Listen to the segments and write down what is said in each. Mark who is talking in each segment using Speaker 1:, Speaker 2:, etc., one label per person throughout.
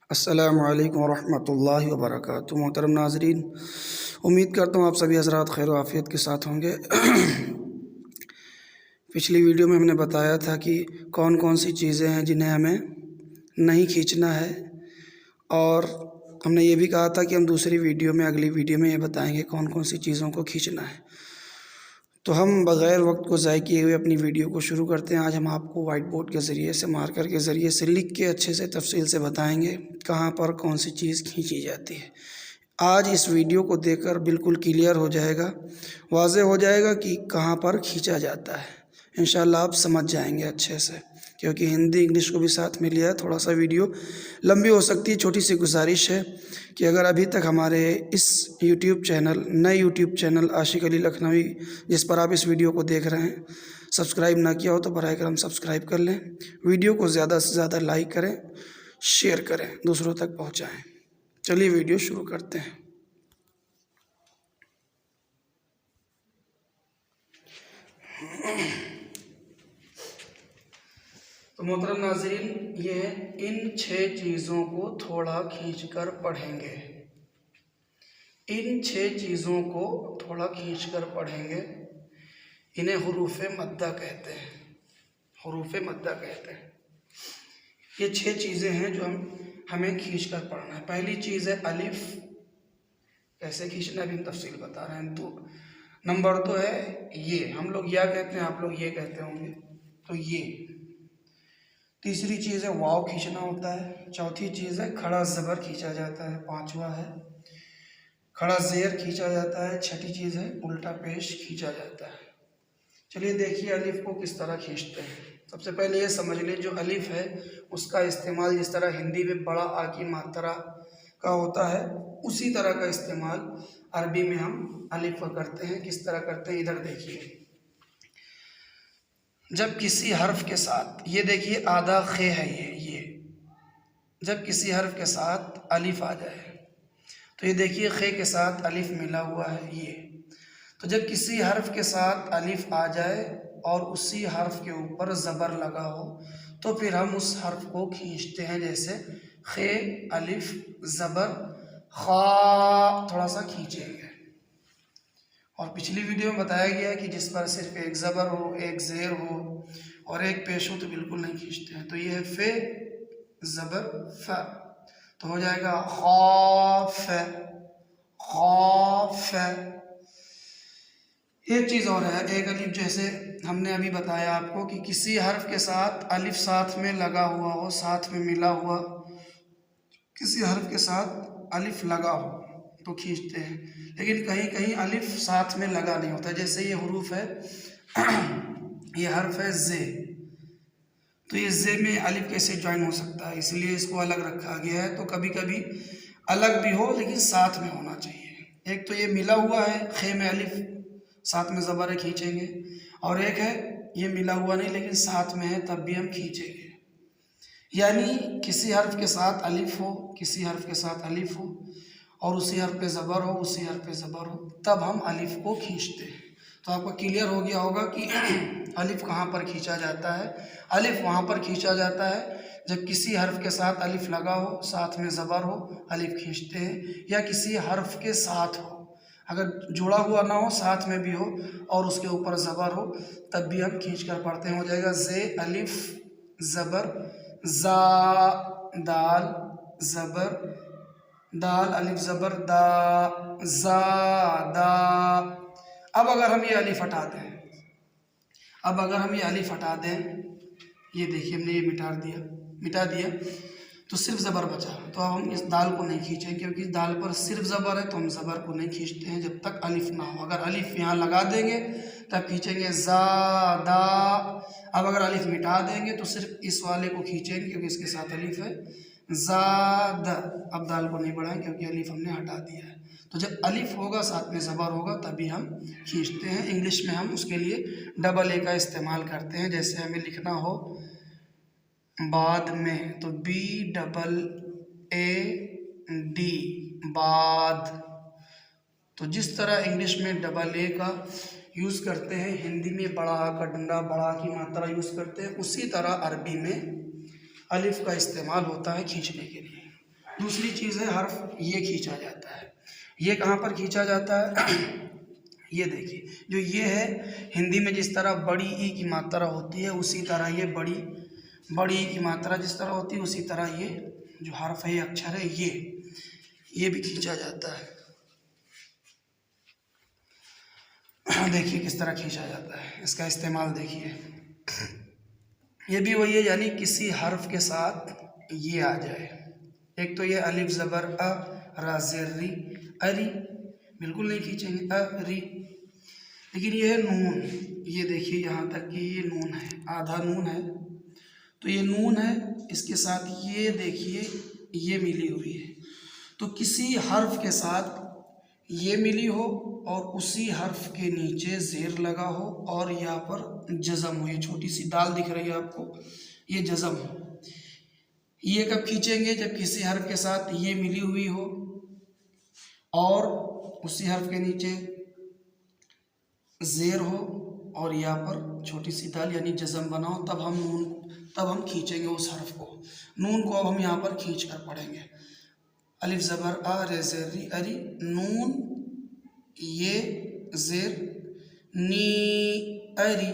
Speaker 1: अस्सलामुअलैकुम वरहमतुल्लाहि वबरकातुहू। मोहतरम नाज़रीन, उम्मीद करता हूँ आप सभी हज़रात खैर व आफ़ियत के साथ होंगे। पिछली वीडियो में हमने बताया था कि कौन कौन सी चीज़ें हैं जिन्हें हमें नहीं खींचना है, और हमने ये भी कहा था कि हम दूसरी वीडियो में, अगली वीडियो में ये बताएंगे कौन कौन सी चीज़ों को खींचना है। तो हम बग़ैर वक्त को ज़ाय किए हुए अपनी वीडियो को शुरू करते हैं। आज हम आपको वाइट बोर्ड के ज़रिए से, मार्कर के ज़रिए से लिख के अच्छे से तफसील से बताएंगे कहाँ पर कौन सी चीज़ खींची जाती है। आज इस वीडियो को देखकर बिल्कुल क्लियर हो जाएगा, वाज़े हो जाएगा कि कहाँ पर खींचा जाता है। इंशाअल्लाह आप समझ जाएंगे अच्छे से, क्योंकि हिंदी इंग्लिश को भी साथ में लिया है। थोड़ा सा वीडियो लंबी हो सकती है। छोटी सी गुजारिश है कि अगर अभी तक हमारे इस यूट्यूब चैनल, नए यूट्यूब चैनल आशिक अली लखनवी, जिस पर आप इस वीडियो को देख रहे हैं, सब्सक्राइब ना किया हो तो बराए करम सब्सक्राइब कर लें। वीडियो को ज़्यादा से ज़्यादा लाइक करें, शेयर करें, दूसरों तक पहुँचाएँ। चलिए वीडियो शुरू करते हैं। तो मोहतरम नाज़रीन, ये इन 6 चीज़ों को थोड़ा खींचकर पढ़ेंगे। इन 6 चीज़ों को थोड़ा खींचकर पढ़ेंगे। इन्हें हुरूफ़े मद्दा कहते हैं। हुरूफ़े मद्दा कहते हैं। ये 6 चीज़ें हैं जो हमें खींचकर पढ़ना है। पहली चीज़ है अलिफ। कैसे खींचना भी हम तफसील बता रहे हैं। तो नंबर 2 है ये, हम लोग या कहते हैं, आप लोग ये कहते होंगे, तो ये। तीसरी चीज़ है वाव खींचना होता है। चौथी चीज़ है खड़ा ज़बर खींचा जाता है। पांचवा है खड़ा ज़ेर खींचा जाता है। छठी चीज़ है उल्टा पेश खींचा जाता है। चलिए देखिए अलिफ को किस तरह खींचते हैं। सबसे पहले ये समझ लें, जो अलिफ है उसका इस्तेमाल जिस तरह हिंदी में बड़ा आ की मात्रा का होता है, उसी तरह का इस्तेमाल अरबी में हम अलिफ का करते हैं। किस तरह करते हैं, इधर देखिए। जब किसी हर्फ के साथ, ये देखिए आधा खे है ये, जब किसी हर्फ के साथ अलिफ आ जाए, तो ये देखिए खे के साथ अलिफ मिला हुआ है ये। तो जब किसी हर्फ के साथ अलिफ आ जाए और उसी हर्फ के ऊपर ज़बर लगा हो, तो फिर हम उस हर्फ को खींचते हैं। जैसे खे अलिफ ज़बर खा, थोड़ा सा खींचेंगे। और पिछली वीडियो में बताया गया है कि जिस पर सिर्फ एक ज़बर हो, एक ज़ेर हो और एक पेश हो, तो बिल्कुल नहीं खींचते हैं। तो ये है फे ज़बर फ, तो हो जाएगा खौफ। खौफ। एक चीज़ और है, एक अलिफ, जैसे हमने अभी बताया आपको कि किसी हर्फ के साथ अलिफ साथ में लगा हुआ हो, साथ में मिला हुआ, किसी हर्फ के साथ अलिफ लगा हो तो खींचते हैं। लेकिन कहीं कहीं अलिफ साथ में लगा नहीं होता। जैसे ये हुरूफ है, ये हर्फ है जे, तो ये जे में अलिफ कैसे ज्वाइन हो सकता है, इसलिए इसको अलग रखा गया है। तो कभी कभी अलग भी हो लेकिन साथ में होना चाहिए। एक तो ये मिला हुआ है, खे में अलिफ, साथ में ज़बर है, खींचेंगे। और एक है ये मिला हुआ नहीं लेकिन साथ में है, तब भी हम खींचेंगे। यानी किसी हर्फ के साथ अलिफ हो, किसी हर्फ के साथ अलिफ हो और उसी हर्फ पे ज़बर हो, उसी हर्फ पे ज़बर हो, तब हम अलिफ को खींचते हैं। तो आपको क्लियर हो गया होगा कि अलिफ कहाँ पर खींचा जाता है। अलिफ वहाँ पर खींचा जाता है जब किसी हर्फ के साथ अलिफ लगा हो, साथ में ज़बर हो, अलिफ खींचते हैं। या किसी हर्फ के साथ हो, अगर जुड़ा हुआ ना हो, साथ में भी हो और उसके ऊपर ज़बर हो, तब भी हम खींच कर पढ़ते हैं। हो जाएगा जे अलिफ ज़बर जा, दाल ज़बर दाल, अलिफ ज़बर दा, जा दा। अब अगर हम ये अलिफ हटा दें, अब अगर हम ये अलिफ हटा दें, ये देखिए हमने ये मिटा दिया, तो सिर्फ ज़बर बचा। तो अब हम इस दाल को नहीं खींचें, क्योंकि दाल पर सिर्फ ज़बर है, तो हम ज़बर को नहीं खींचते हैं जब तक अलिफ ना हो। अगर अलिफ यहाँ लगा देंगे तब खींचेंगे ज़ा दा। अब अगर अलिफ मिटा देंगे तो सिर्फ इस वाले को खींचेंगे, क्योंकि इसके साथ अलिफ है, ज़ाद। अब दाल को नहीं बढ़ाएं क्योंकि अलिफ हमने हटा दिया है। तो जब अलिफ होगा, साथ में ज़बर होगा, तभी हम खींचते हैं। इंग्लिश में हम उसके लिए डबल ए का इस्तेमाल करते हैं। जैसे हमें लिखना हो बाद में, तो BAAD, बाद। तो जिस तरह इंग्लिश में डबल ए का यूज़ करते हैं, हिंदी में बड़ा आ का डंडा, बड़ा की मात्रा यूज़ करते हैं, उसी तरह अरबी में अलिफ का इस्तेमाल होता है खींचने के लिए। दूसरी चीज़ है हर्फ ये खींचा जाता है। ये कहाँ पर खींचा जाता है? ये देखिए, जो ये है, हिंदी में जिस तरह बड़ी ई की मात्रा होती है उसी तरह ये बड़ी ई की मात्रा जिस तरह होती है उसी तरह ये जो हर्फ है, ये अक्षर है, ये भी खींचा जाता है। देखिए किस तरह खींचा जाता है, इसका इस्तेमाल देखिए। ये भी वही है, यानी किसी हर्फ के साथ ये आ जाए। एक तो ये अलिफ ज़बर अ, रा ज़ेर री, अरी, बिल्कुल नहीं खींचेंगे, अ री। लेकिन ये है नून, ये देखिए यहाँ तक कि ये नून है, आधा नून है, तो ये नून है, इसके साथ ये देखिए ये मिली हुई है। तो किसी हर्फ के साथ ये मिली हो और उसी हर्फ के नीचे ज़ेर लगा हो और यहाँ पर जज़म हो, ये छोटी सी दाल दिख रही है आपको, ये जज़म हो। ये कब खींचेंगे? जब किसी हर्फ के साथ ये मिली हुई हो और उसी हर्फ के नीचे ज़ेर हो और यहाँ पर छोटी सी दाल यानी जज़म बना हो, तब हम खींचेंगे उस हर्फ को। नून को अब हम यहाँ पर खींच कर पढ़ेंगे। अलिफ ज़बर अ, रे ज़ेर री, अरी, नून, ये ज़ेर, नी, अरी,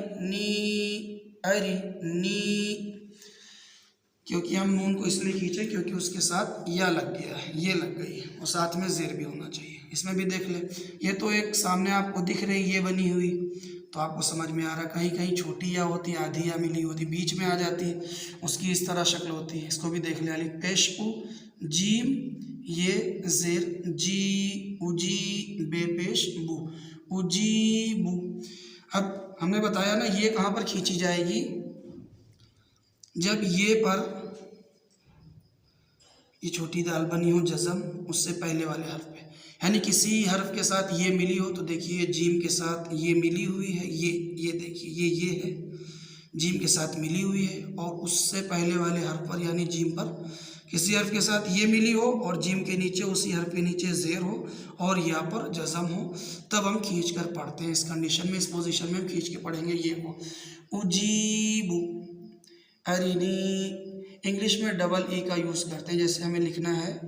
Speaker 1: नी। क्योंकि हम नून को इसलिए खींचे क्योंकि उसके साथ या लग गया है, ये लग गई है, और साथ में ज़ेर भी होना चाहिए। इसमें भी देख ले, ये तो एक सामने आपको दिख रही ये बनी हुई, तो आपको समझ में आ रहा है। कहीं कहीं छोटी या होती, आधी या मिली होती, बीच में आ जाती है, उसकी इस तरह शक्ल होती है। इसको भी देख ले, अलिफ पेश उ, जीम, ये ज़ेर, जी, उजी, बे पेश बू, उजीबू। अब हमने बताया ना ये कहाँ पर खींची जाएगी? जब ये पर ये छोटी दाल बनी हो जज़म, उससे पहले वाले हर्फ पे, यानी किसी हर्फ के साथ ये मिली हो, तो देखिए जीम के साथ ये मिली हुई है, ये देखिए ये है, जीम के साथ मिली हुई है, और उससे पहले वाले हर्फ पर यानी जीम पर किसी हर्फ के साथ ये मिली हो और जीम के नीचे उसी हर्फ के नीचे ज़ेर हो और यहाँ पर जज़म हो, तब हम खींच कर पढ़ते हैं। इस कंडीशन में, इस पोजीशन में हम खींच के पढ़ेंगे ये को। उजीबू, अरिनी। इंग्लिश में डबल ई का यूज़ करते हैं, जैसे हमें लिखना है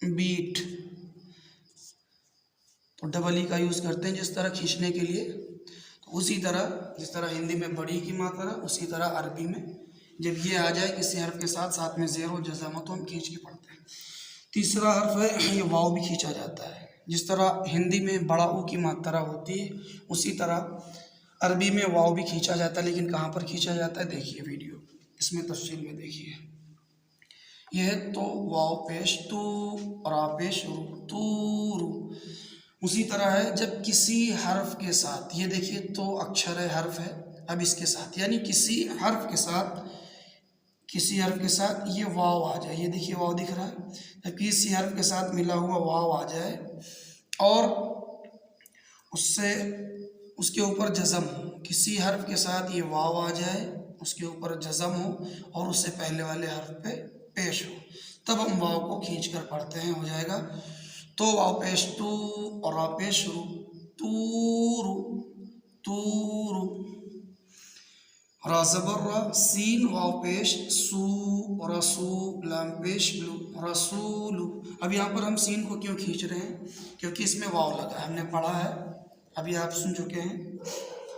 Speaker 1: बीट, तो डबल ई का यूज़ करते हैं जिस तरह खींचने के लिए। तो उसी तरह जिस तरह हिंदी में बड़ी की मात्रा, उसी तरह अरबी में जब ये आ जाए किसी हर्फ के साथ, साथ में ज़ेर हो, जज़म हो, तो हम खींच के पढ़ते हैं। तीसरा हर्फ है ये वाव, भी खींचा जाता है। जिस तरह हिंदी में बड़ा ऊ की मात्रा होती है, उसी तरह अरबी में वाव भी खींचा जाता है। लेकिन कहाँ पर खींचा जाता है देखिए वीडियो, इसमें तफसील में देखिए। यह है तो वाव पेश तू, रा पेश रू, तू रू। उसी तरह है जब किसी हर्फ के साथ, ये देखिए तो अक्षर है, हर्फ है, अब इसके साथ यानी किसी हर्फ के साथ ये वाव आ जाए, ये देखिए वाव दिख रहा है, जब किसी हर्फ के साथ मिला हुआ वाव आ जाए और उससे उसके ऊपर जज़म हो, किसी हर्फ के साथ ये वाव आ जाए, उसके ऊपर जज़म हो और उससे पहले वाले हर्फ पे पेश हो, तब हम वाव को खींच कर पढ़ते हैं। हो जाएगा तो वाव पेश तू और रा पेश रू, तूरू, तूरू। रा ज़बर रा, सीन वाव पेश सू, रसू, लाम पेश लू, रसूलू। अब यहाँ पर हम सीन को क्यों खींच रहे हैं? क्योंकि इसमें वाव लगा है, हमने पढ़ा है, अभी आप सुन चुके हैं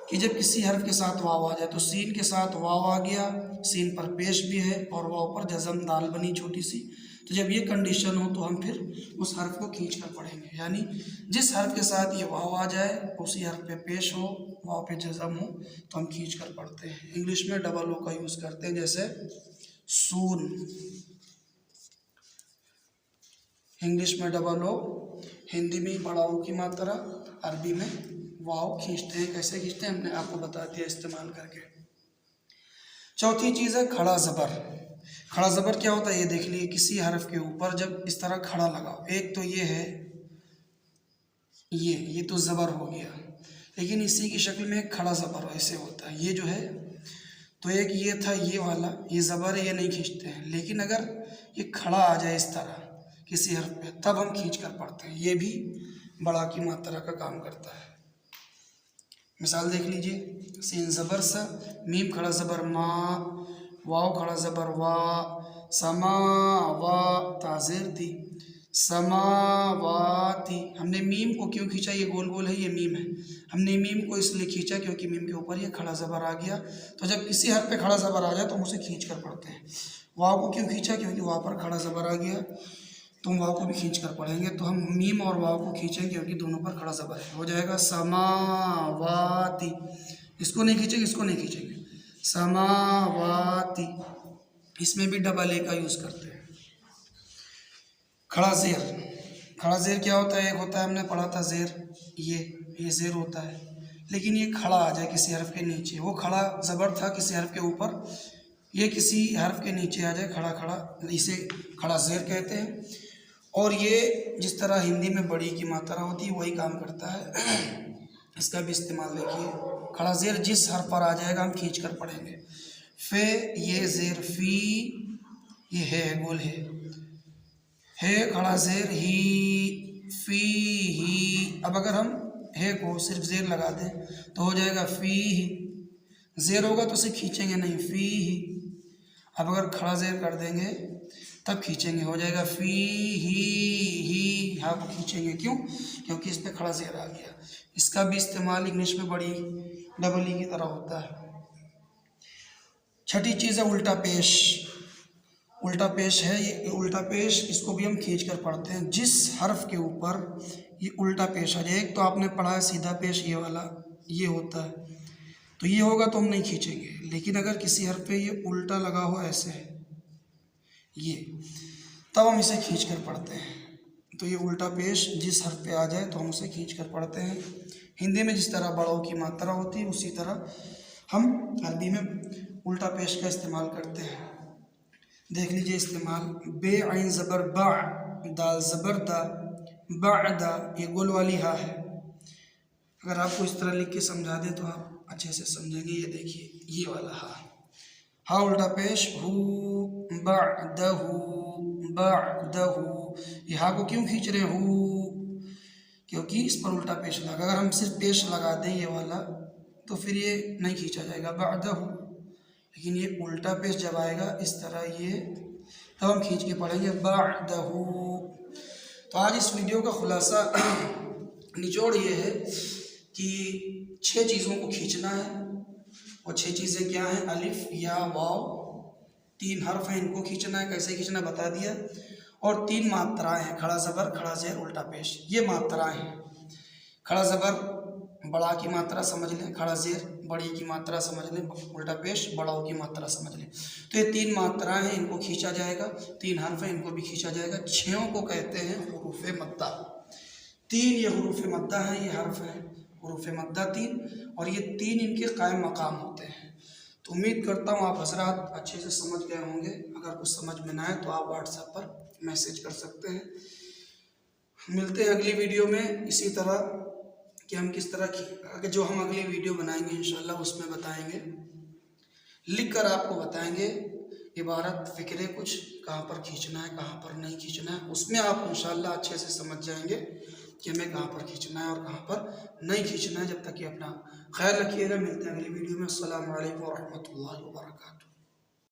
Speaker 1: कि जब किसी हर्फ के साथ वाव आ जाए, तो सीन के साथ वाव आ गया, सीन पर पेश भी है और वाव पर जज़म दाल बनी छोटी सी, तो जब ये कंडीशन हो तो हम फिर उस हर्फ को खींच कर पढ़ेंगे। यानी जिस हर्फ के साथ ये वाव आ जाए, उसी हर्फ पे पेश हो, वाव पे जज़म हो, तो हम खींच कर पढ़ते हैं। इंग्लिश में डबल ओ का यूज़ करते हैं, जैसे सून, इंग्लिश में डबल ओ, हिंदी में बड़ा ओ की मात्रा, अरबी में वाव खींचते हैं। कैसे खींचते हैं हमने आपको बता दिया इस्तेमाल करके। चौथी चीज़ है खड़ा ज़बर। खड़ा ज़बर क्या होता है ये देख लिए, किसी हर्फ के ऊपर जब इस तरह खड़ा लगाओ, एक तो ये है, ये तो ज़बर हो गया, लेकिन इसी की शक्ल में एक खड़ा ज़बर ऐसे होता है, ये जो है, तो एक ये था ये वाला, ये ज़बर है, ये नहीं खींचते हैं। लेकिन अगर ये खड़ा आ जाए इस तरह किसी हर्फ पे, तब हम खींच कर पढ़ते हैं। ये भी बड़ा की मात्रा का काम करता है। मिसाल देख लीजिए, सीन ज़बर सा, मीम खड़ा ज़बर मा, वाव खड़ा ज़बर वा, समा वा ताज़ेर थी, समावाती। हमने मीम को क्यों खींचा, ये गोल गोल है, ये मीम है। हमने मीम को इसलिए खींचा क्योंकि मीम के ऊपर ये खड़ा ज़बर आ गया। तो जब किसी हर्फ पे खड़ा ज़बर आ जाए तो हम उसे खींच कर पढ़ते हैं। वाव को क्यों खींचा, क्योंकि वाव पर खड़ा ज़बर आ गया, तो हम वाव को भी खींच कर पढ़ेंगे। तो हम मीम और वाव को खींचेंगे क्योंकि दोनों पर खड़ा ज़बर है। हो जाएगा समावाती। इसको नहीं खींचेंगे, इसको नहीं खींचेंगे, समावाती। इसमें भी डबल ए का यूज़ करते हैं। खड़ा ज़ेर, खड़ा ज़ेर क्या होता है, एक होता है हमने पढ़ा था ज़ेर, ये ज़ेर होता है, लेकिन ये खड़ा आ जाए किसी हर्फ के नीचे। वो खड़ा ज़बर था किसी हर्फ के ऊपर, ये किसी हर्फ के नीचे आ जाए खड़ा खड़ा, इसे खड़ा ज़ेर कहते हैं। और ये जिस तरह हिंदी में बड़ी की मात्रा होती है वही काम करता है। इसका भी इस्तेमाल देखिए। खड़ा ज़ेर जिस हर्फ पर आ जाएगा हम खींच कर पढ़ेंगे। फे, ये ज़ेर फी, ये है गोल है खड़ा ज़ेर ही, फी ही। अब अगर हम है को सिर्फ ज़ेर लगा दें तो हो जाएगा फी ही। ज़ेर होगा तो उसे खींचेंगे नहीं, फी ही। अब अगर खड़ा ज़ेर कर देंगे तब खींचेंगे, हो जाएगा फी ही। हाँ को खींचेंगे, क्यों, क्योंकि इस पर खड़ा ज़ेर आ गया। इसका भी इस्तेमाल इंग्लिश में बड़ी डबल ई की तरह होता है। छठी चीज़ है उल्टा पेश। उल्टा पेश है ये, उल्टा पेश इसको भी हम खींच कर पढ़ते हैं। जिस हर्फ के ऊपर ये उल्टा पेश आ जाए, एक तो आपने पढ़ा है सीधा पेश ये वाला, ये होता है, तो ये होगा तो हम नहीं खींचेंगे। लेकिन अगर किसी हर्फ पे ये उल्टा लगा हो ऐसे है ये, तब हम इसे खींच कर पढ़ते हैं। तो ये उल्टा पेश जिस हर्फ पे आ जाए तो हम उसे खींच कर पढ़ते हैं। हिंदी में जिस तरह बड़ों की मात्रा होती है उसी तरह हम अरबी में उल्टा पेश का इस्तेमाल करते हैं। देख लीजिए इस्तेमाल। बे आइन ज़बर बा, दाल ज़बर दा, बादा, ये गोल वाली हा है। अगर आपको इस तरह लिख के समझा दें तो आप अच्छे से समझेंगे। ये देखिए ये वाला हा उल्टा पेश हु, बादहु, बादहु। ये हा को क्यों खींच रहे हु, क्योंकि इस पर उल्टा पेश लगा। अगर हम सिर्फ पेश लगा दें ये वाला तो फिर ये नहीं खींचा जाएगा, बादहु। लेकिन ये उल्टा पेश जब आएगा इस तरह ये, तब हम खींच के पढ़ेंगे बादहु। तो आज इस वीडियो का खुलासा निचोड़ ये है कि 6 चीज़ों को खींचना है। और 6 चीज़ें क्या हैं, अलिफ या वाव, 3 हर्फ हैं इनको खींचना है। कैसे खींचना बता दिया। और 3 मात्राएं हैं, खड़ा ज़बर, खड़ा ज़ेर, उल्टा पेश। ये मात्राएं हैं। खड़ा ज़बर बड़ा की मात्रा समझ लें, खड़ा ज़ेर बड़ी की मात्रा समझ लें, उल्टा पेश बड़ाओं की मात्रा समझ लें। तो ये 3 मात्राएं हैं, इनको खींचा जाएगा। 3 हर्फ हैं, इनको भी खींचा जाएगा। 6 को कहते हैं हुरूफ़े मद्दा। 3 ये हुरूफ़े मद्दा हैं, ये हर्फ हैं हुरूफ़े मद्दा 3, और ये 3 इनके कायम मकाम होते हैं। तो उम्मीद करता हूँ आप हज़रात अच्छे से समझ गए होंगे। अगर कुछ समझ में ना आए तो आप व्हाट्सएप पर मैसेज कर सकते हैं। मिलते हैं अगली वीडियो में इसी तरह कि हम किस तरह की, जो हम अगली वीडियो बनाएंगे इंशाल्लाह उसमें बताएंगे, लिख कर आपको बताएंगे इबारत फ़िक्रे कुछ, कहाँ पर खींचना है कहाँ पर नहीं खींचना है। उसमें आप इंशाल्लाह अच्छे से समझ जाएंगे कि हमें कहाँ पर खींचना है और कहाँ पर नहीं खींचना है। जब तक कि अपना ख्याल रखिएगा। मिलते हैं अगली वीडियो में। अस्सलामु अलैकुम व रहमतुल्लाहि व बरकातुहू।